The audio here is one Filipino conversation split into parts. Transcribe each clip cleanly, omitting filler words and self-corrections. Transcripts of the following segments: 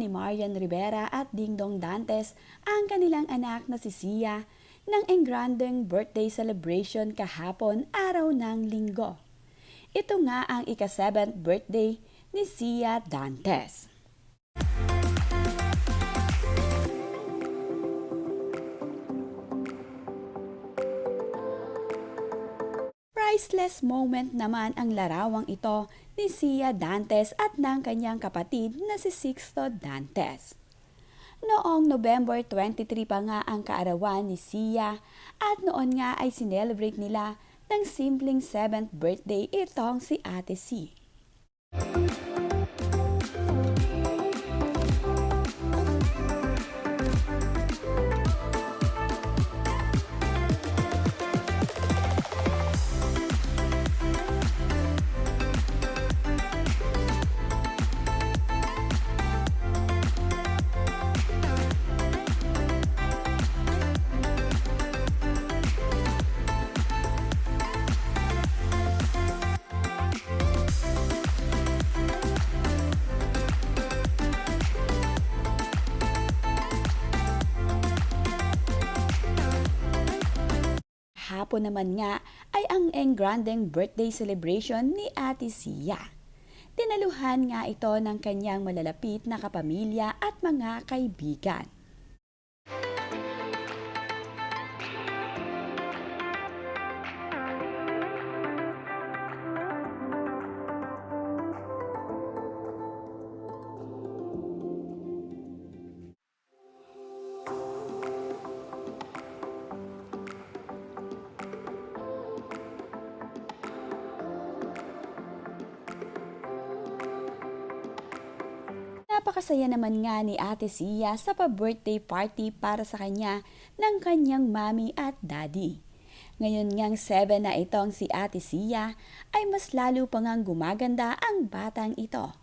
ni Marian Rivera at Dingdong Dantes ang kanilang anak na si Sia ng engrandeng birthday celebration kahapon araw ng Linggo. Ito nga ang ika-7th birthday ni Sia Dantes. Priceless moment naman ang larawang ito ni Sia Dantes at ng kanyang kapatid na si Sixto Dantes. Noong November 23 pa nga ang kaarawan ni Sia at noon nga ay sinelebrate nila ng simpleng 7th birthday itong si Ate C. Hapon naman nga ay ang engrandeng birthday celebration ni Ate Sia. Tinaluhan nga ito ng kanyang malalapit na kapamilya at mga kaibigan. Napakasaya naman nga ni Ate Sia sa pa-birthday party para sa kanya ng kanyang mami at daddy. Ngayon ngang 7 na itong si Ate Sia ay mas lalo pa ngang gumaganda ang batang ito.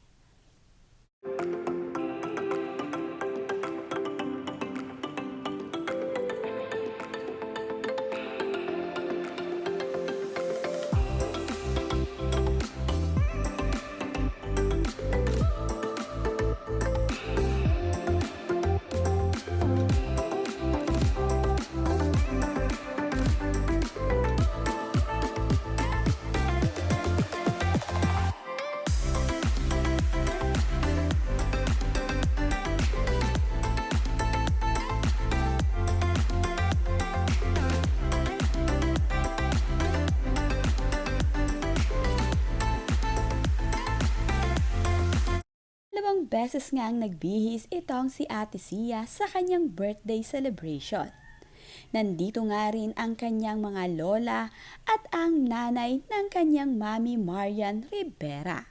Dalawang beses nga ang nagbihis itong si Ate Sia sa kanyang birthday celebration. Nandito nga rin ang kanyang mga lola at ang nanay ng kanyang mami Marian Rivera.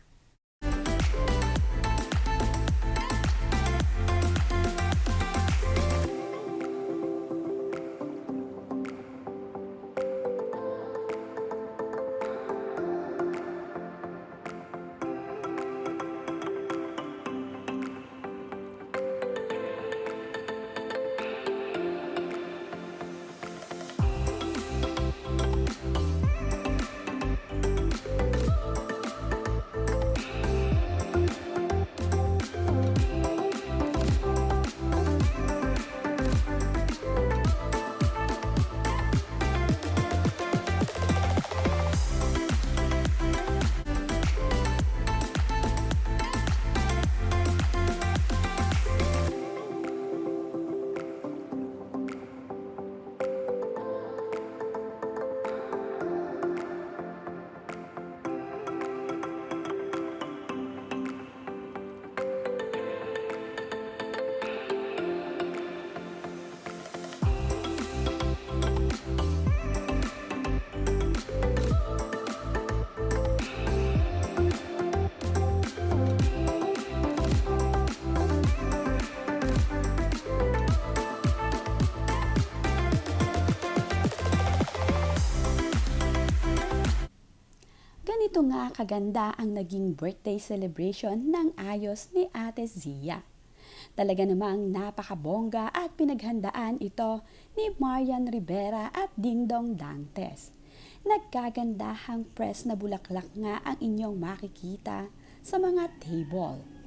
Ganito nga kaganda ang naging birthday celebration ng ayos ni Ate Zia. Talaga namang napakabongga at pinaghandaan ito ni Marian Rivera at Dingdong Dantes. Nagkagandahang press na bulaklak nga ang inyong makikita sa mga table.